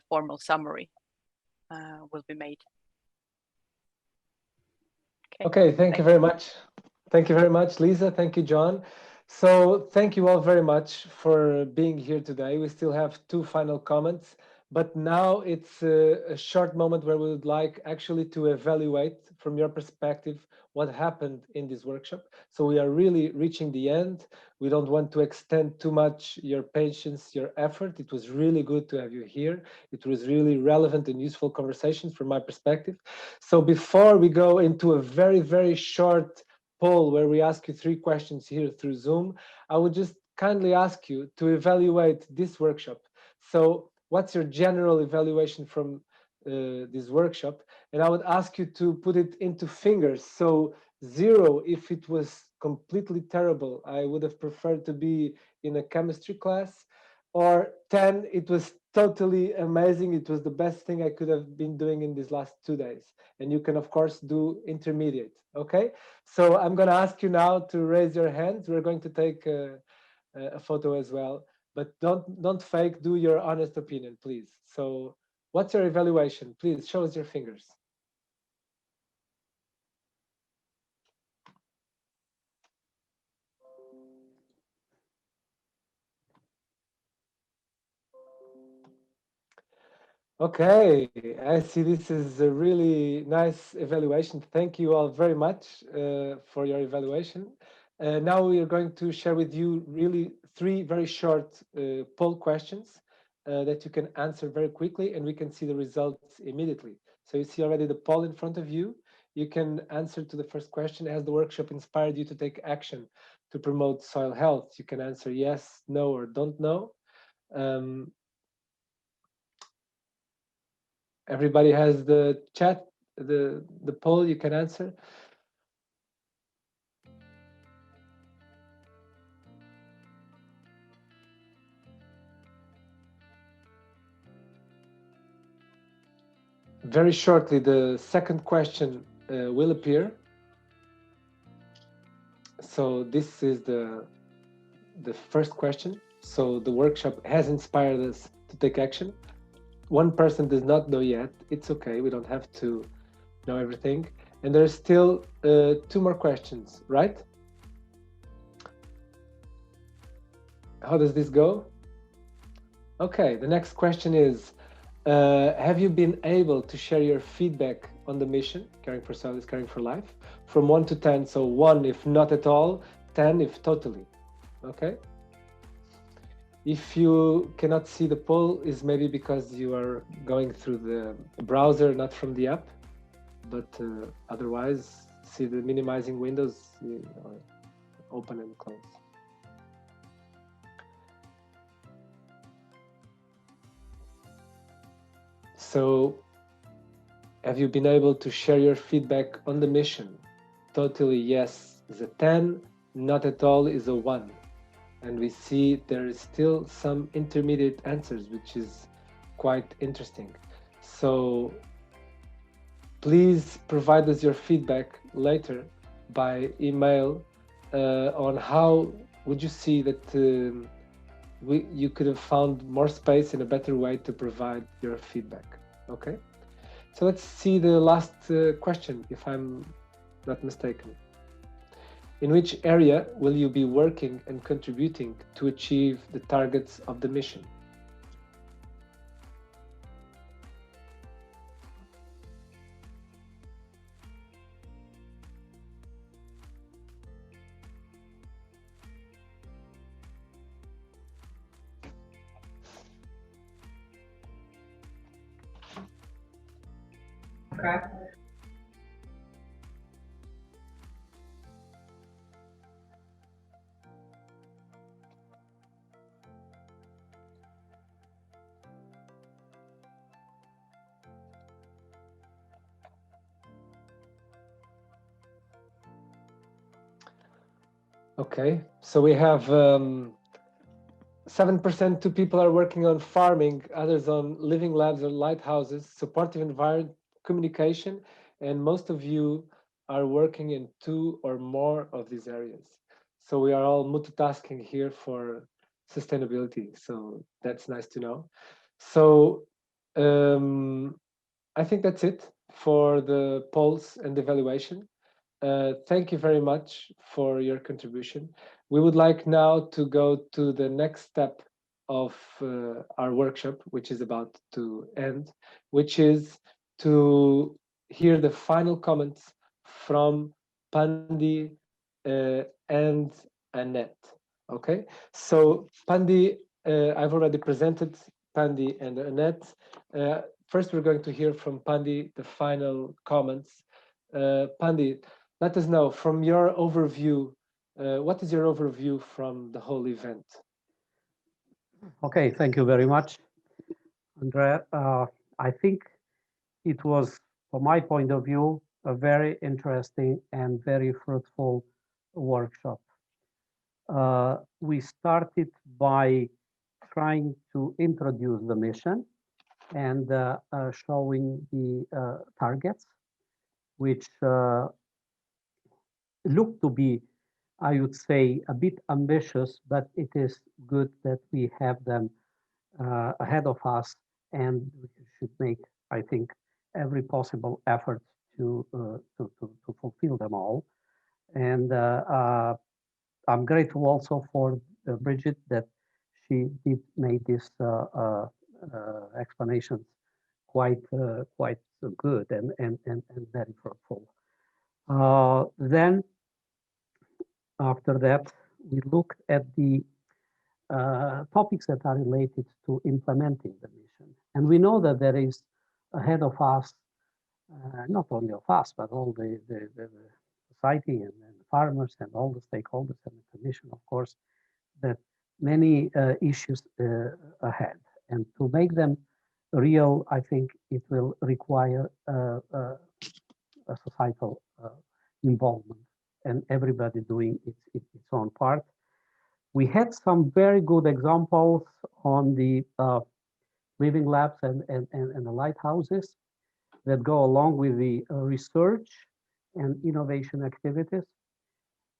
formal summary will be made. Okay, thank you very much. Thank you very much, Lisa. Thank you, John. So thank you all very much for being here today. We still have 2 final comments, but now it's a short moment where we would like actually to evaluate from your perspective what happened in this workshop. So we are really reaching the end. We don't want to extend too much your patience, your effort. It was really good to have you here. It was really relevant and useful conversations from my perspective. So before we go into a very, very short poll where we ask you 3 questions here through Zoom, I would just kindly ask you to evaluate this workshop. So what's your general evaluation from this workshop? And I would ask you to put it into fingers. So 0 if it was completely terrible, I would have preferred to be in a chemistry class, or 10, it was totally amazing. It was the best thing I could have been doing in these last 2 days. And you can, of course, do intermediate. Okay, so I'm going to ask you now to raise your hands. We're going to take a photo as well, but don't fake. Do your honest opinion, please. So what's your evaluation? Please show us your fingers. Okay, I see this is a really nice evaluation. Thank you all very much for your evaluation. Now we are going to share with you really 3 very short poll questions that you can answer very quickly, and we can see the results immediately. So you see already the poll in front of you. You can answer to the first question: has the workshop inspired you to take action to promote soil health? You can answer yes, no, or don't know. Everybody has the chat, the poll, you can answer. Very shortly, the second question will appear. So this is the first question. So the workshop has inspired us to take action. One person does not know yet. It's okay. We don't have to know everything. And there's still 2 more questions, right? How does this go? Okay, the next question is, have you been able to share your feedback on the mission, Caring for Soil is Caring for Life, from 1 to 10? So 1 if not at all, 10 if totally, okay? If you cannot see the poll, is maybe because you are going through the browser, not from the app, but otherwise, see the minimizing windows, you know, open and close. So, have you been able to share your feedback on the mission? Totally yes is a 10, not at all is a 1. And we see there is still some intermediate answers, which is quite interesting. So please provide us your feedback later by email on how would you see that you could have found more space and a better way to provide your feedback. Okay, so let's see the last question, if I'm not mistaken. In which area will you be working and contributing to achieve the targets of the mission? Okay. Okay, so we have 7% 2 people are working on farming, others on living labs or lighthouses, supportive environment, communication, and most of you are working in 2 or more of these areas. So we are all multitasking here for sustainability. So that's nice to know. So I think that's it for the polls and the evaluation. Thank you very much for your contribution. We would like now to go to the next step of our workshop, which is about to end, which is to hear the final comments from Pandi and Annette. Okay, so Pandi, I've already presented Pandi and Annette. First, we're going to hear from Pandi the final comments. Pandi, let us know from your overview, what is your overview from the whole event? Okay, thank you very much, Andrea. I think it was, from my point of view, a very interesting and very fruitful workshop. We started by trying to introduce the mission and showing the targets, which look to be, I would say, a bit ambitious, but it is good that we have them ahead of us, and we should make, I think, every possible effort to fulfill them all. And I'm grateful also for Bridget that she did make these explanations quite good and very fruitful. Then after that, we looked at the topics that are related to implementing the mission. And we know that there is ahead of us, not only of us, but all the society and the farmers and all the stakeholders and the commission, of course, that many issues ahead. And to make them real, I think it will require a societal involvement and everybody doing its own part. We had some very good examples on the living labs and the lighthouses that go along with the research and innovation activities.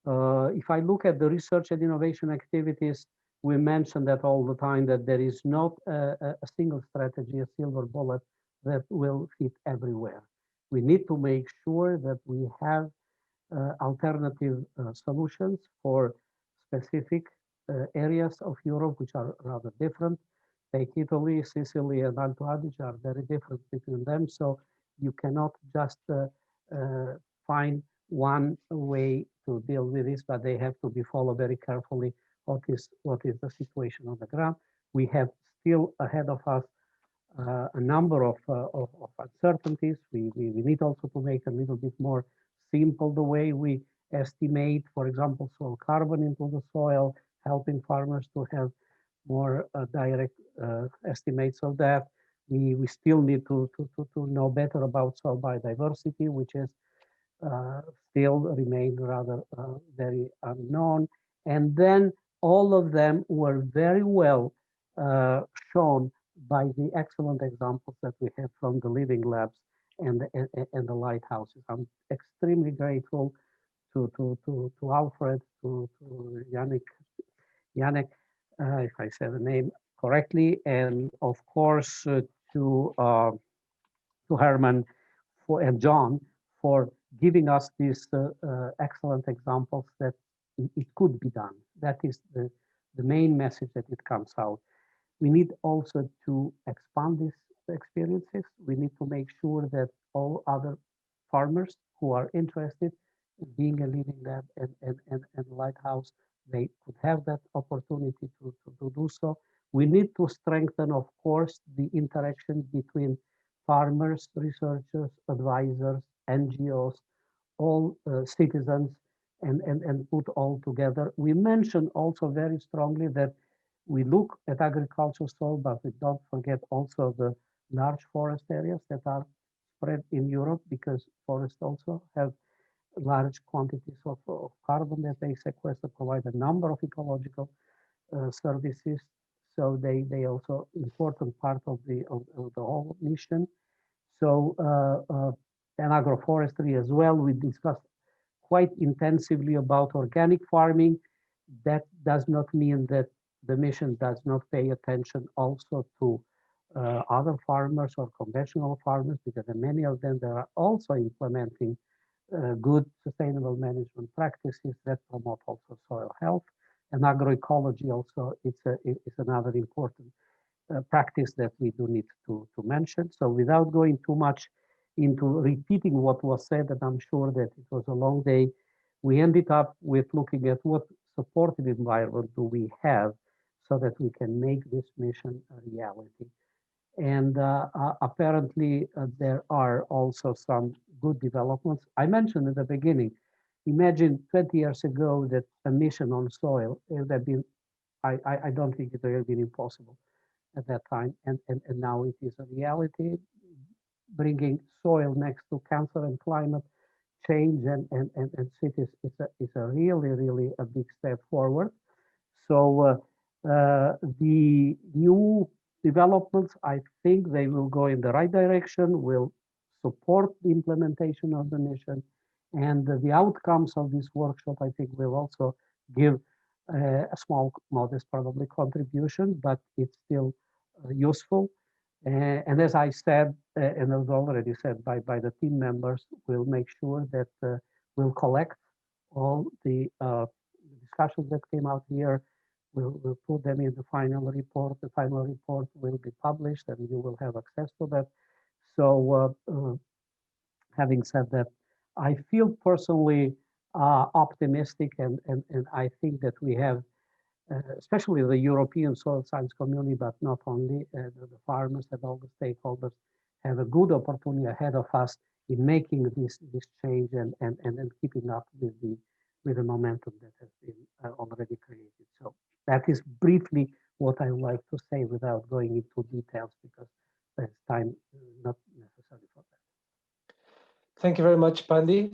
If I look at the research and innovation activities, we mention that all the time, that there is not a single strategy, a silver bullet that will fit everywhere. We need to make sure that we have alternative solutions for specific areas of Europe, which are rather different. Take Italy, Sicily, and Alto Adige are very different between them. So you cannot just find one way to deal with this, but they have to be followed very carefully. What is the situation on the ground? We have still ahead of us a number of uncertainties. We need also to make a little bit more simple the way we estimate, for example, soil carbon into the soil, helping farmers to have more direct estimates of that. We still need to know better about soil biodiversity, which is still remain rather very unknown. And then all of them were very well shown by the excellent examples that we have from the living labs and the lighthouses. I'm extremely grateful to Alfred, to Yannick, if I said the name correctly, and of course to Herman and John for giving us these excellent examples that it could be done. That is the main message that it comes out. We need also to expand these experiences. We need to make sure that all other farmers who are interested in being a living lab and lighthouse, they could have that opportunity to do so. We need to strengthen, of course, the interaction between farmers, researchers, advisors, NGOs, all citizens, and put all together. We mentioned also very strongly that we look at agricultural soil, but we don't forget also the large forest areas that are spread in Europe, because forests also have large quantities of carbon that they sequester, provide a number of ecological services. So they also important part of the whole mission. So and agroforestry as well. We discussed quite intensively about organic farming. That does not mean that the mission does not pay attention also to other farmers or conventional farmers, because many of them, they are also implementing good sustainable management practices that promote also soil health. And agroecology also, it's another important practice that we do need to mention. So without going too much into repeating what was said, and I'm sure that it was a long day, we ended up with looking at what supportive environment do we have so that we can make this mission a reality. And apparently there are also some good developments. I mentioned at the beginning, imagine 20 years ago that a mission on soil would have been, I don't think it would have been impossible at that time. And now it is a reality. Bringing soil next to cancer and climate change and cities is a really a big step forward. So the new developments, I think they will go in the right direction, will support the implementation of the mission, and the outcomes of this workshop, I think, will also give a small, modest, probably contribution, but it's still useful. And as I said, and it was already said by the team members, we'll make sure that we'll collect all the discussions that came out here. We'll put them in the final report. The final report will be published and you will have access to that. So having said that, I feel personally optimistic, and I think that we have, especially the European soil science community, but not only the farmers and all the stakeholders, have a good opportunity ahead of us in making this change and keeping up with the momentum that has been already created. So that is briefly what I would like to say without going into details, because there's time not necessary for that. Thank you very much, Pandi.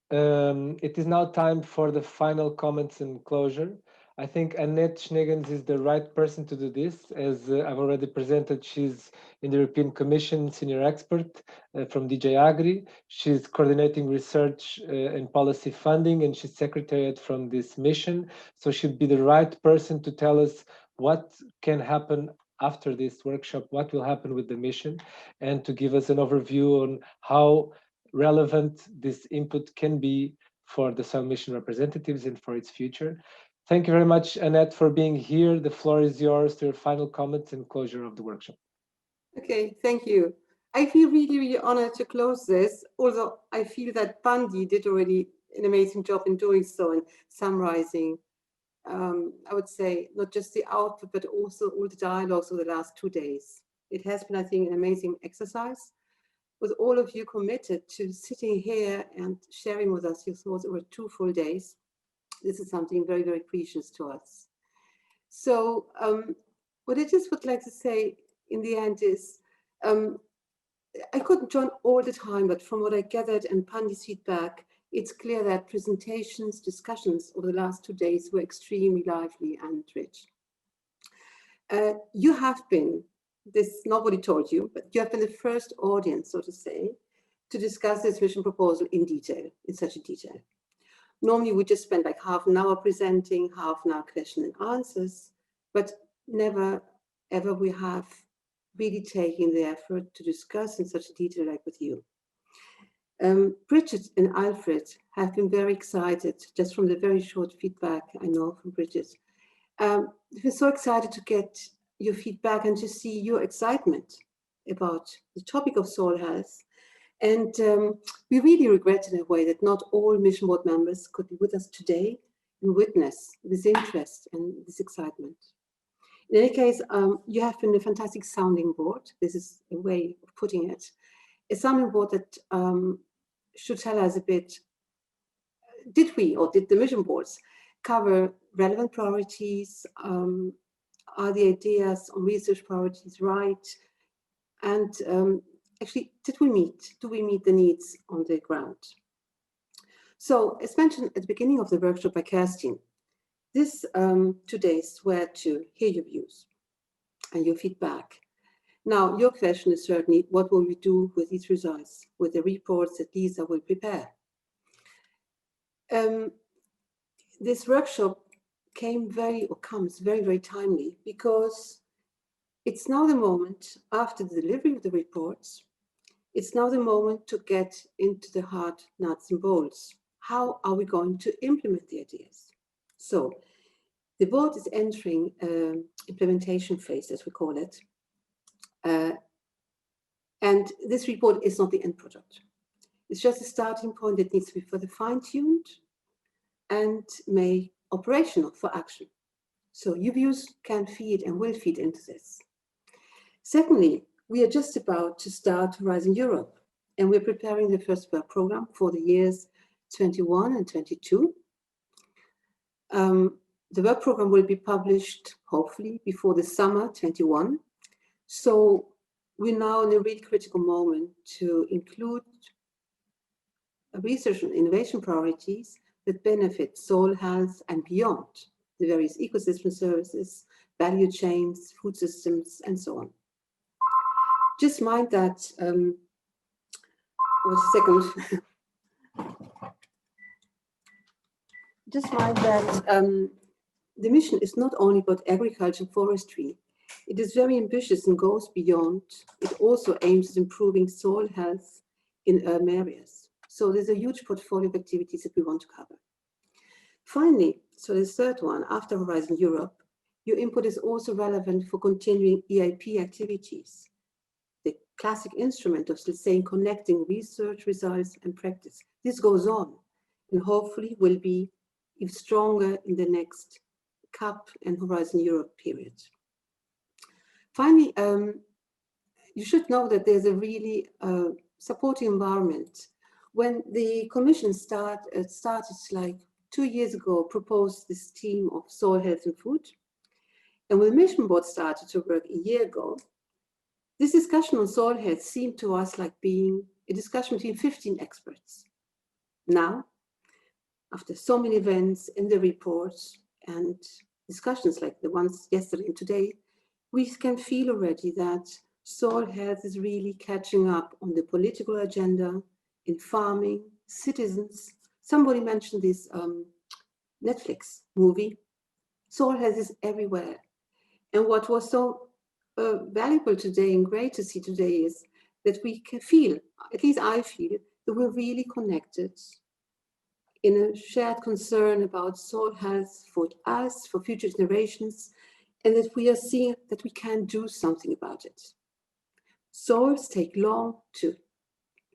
It is now time for the final comments and closure. I think Annette Schnegens is the right person to do this. As I've already presented, she's in the European Commission senior expert from EIP-AGRI. She's coordinating research and policy funding, and she's secretariat from this mission. So she'd be the right person to tell us what can happen after this workshop, what will happen with the mission, and to give us an overview on how relevant this input can be for the Soil Mission representatives and for its future. Thank you very much, Annette, for being here. The floor is yours to your final comments and closure of the workshop. Okay, thank you. I feel really, really honored to close this, although I feel that Pandi did already an amazing job in doing so and summarizing, I would say, not just the output, but also all the dialogues of the last 2 days. It has been, I think, an amazing exercise with all of you committed to sitting here and sharing with us your thoughts over 2 full days. This is something very, very precious to us. So what I just would like to say in the end is, I couldn't join all the time, but from what I gathered and Pandi's feedback, it's clear that presentations, discussions over the last 2 days were extremely lively and rich. You have been, this nobody told you, but you have been the first audience, so to say, to discuss this mission proposal in detail, in such a detail. Normally we just spend like half an hour presenting, half an hour question and answers, but never ever we have really taken the effort to discuss in such a detail like with you. Bridget and Alfred have been very excited, just from the very short feedback I know from Bridget. We're so excited to get your feedback and to see your excitement about the topic of soil health. And we really regret in a way that not all mission board members could be with us today and witness this interest and this excitement. In any case, you have been a fantastic sounding board. This is a way of putting it. A sounding board that should tell us a bit, did the mission boards cover relevant priorities? Are the ideas on research priorities right? And actually, do we meet the needs on the ground? So, as mentioned at the beginning of the workshop by Kerstin, this 2 days were to hear your views and your feedback. Now, your question is certainly, what will we do with these results, with the reports that Lisa will prepare? This workshop comes very, very timely, because it's now the moment, after the delivery of the reports, it's now the moment to get into the hard nuts and bolts. How are we going to implement the ideas? So the board is entering implementation phase, as we call it. And this report is not the end product. It's just a starting point that needs to be further fine-tuned and made operational for action. So your views can feed and will feed into this. Secondly, we are just about to start Horizon Europe, and we're preparing the first work program for the years 21 and 22. The work program will be published, hopefully, before the summer 21. So we're now in a really critical moment to include research and innovation priorities that benefit soil health and beyond, the various ecosystem services, value chains, food systems, and so on. Just mind that, wait a second. Just mind that the mission is not only about agriculture and forestry. It is very ambitious and goes beyond. It also aims at improving soil health in urban areas. So there's a huge portfolio of activities that we want to cover. Finally, so the third one, after Horizon Europe, your input is also relevant for continuing EIP activities, the classic instrument of, let's say, connecting research results and practice. This goes on and hopefully will be even stronger in the next CAP and Horizon Europe period. Finally, you should know that there's a really supporting environment. When the Commission started like 2 years ago, proposed this team of soil health and food, and when the Mission Board started to work a year ago, this discussion on soil health seemed to us like being a discussion between 15 experts. Now, after so many events in the reports and discussions like the ones yesterday and today, we can feel already that soil health is really catching up on the political agenda, in farming, citizens. Somebody mentioned this Netflix movie. Soil health is everywhere. And what was so valuable today and great to see today is that we can feel, at least I feel, that we're really connected in a shared concern about soil health for us, for future generations, and that we are seeing that we can do something about it. Soils take long to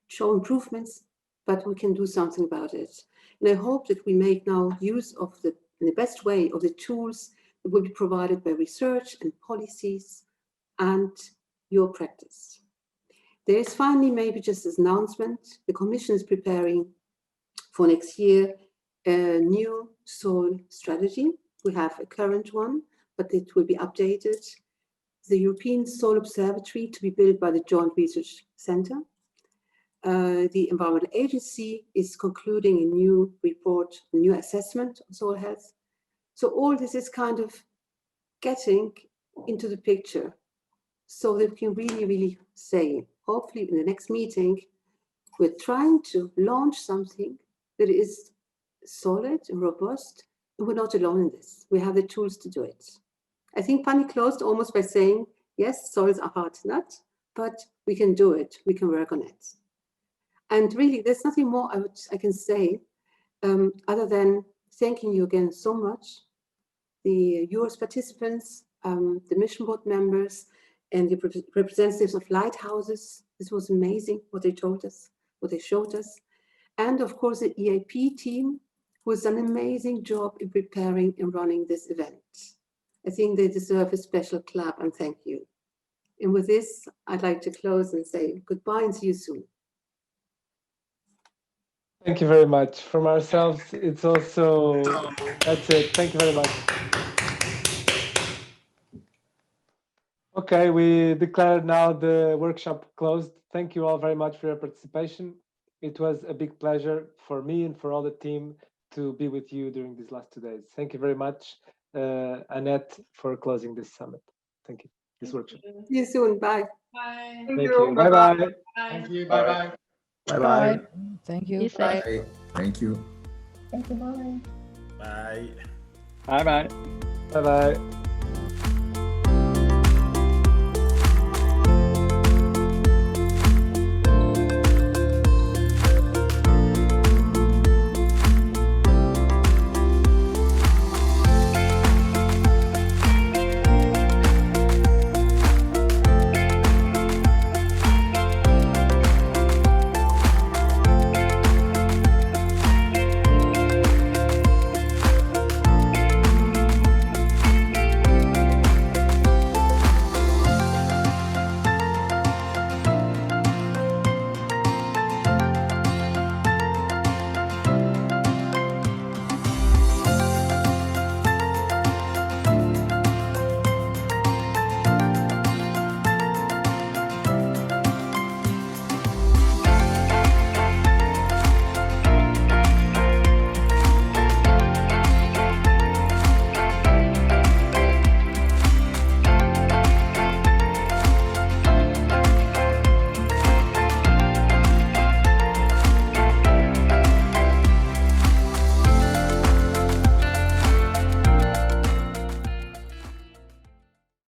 show improvements, but we can do something about it. And I hope that we make now use of in the best way of the tools that will be provided by research and policies and your practice. There is finally maybe just this announcement. The Commission is preparing for next year a new soil strategy. We have a current one, but it will be updated. The European Soil Observatory to be built by the Joint Research Centre. The Environmental Agency is concluding a new report, a new assessment of soil health. So all this is kind of getting into the picture so that we can really, really say, hopefully in the next meeting, we're trying to launch something that is solid and robust, and we're not alone in this. We have the tools to do it. I think Pani closed almost by saying, yes, soils are hard nut, but we can do it. We can work on it. And really, there's nothing more I can say other than thanking you again so much, the yours participants, the mission board members, and the representatives of lighthouses. This was amazing what they told us, what they showed us. And of course, the EIP team, who has done an amazing job in preparing and running this event. I think they deserve a special clap and thank you. And with this, I'd like to close and say goodbye and see you soon. Thank you very much. From ourselves, it's also, that's it. Thank you very much. Okay, we declare now the workshop closed. Thank you all very much for your participation. It was a big pleasure for me and for all the team to be with you during these last 2 days. Thank you very much, Annette, for closing this summit. Thank you, this workshop. See you soon. Bye. Bye. Thank you. Bye-bye. Thank you. Bye-bye. Bye-bye. Thank you. Bye. Thank you. Thank you. Bye. Bye. Bye-bye. Bye-bye.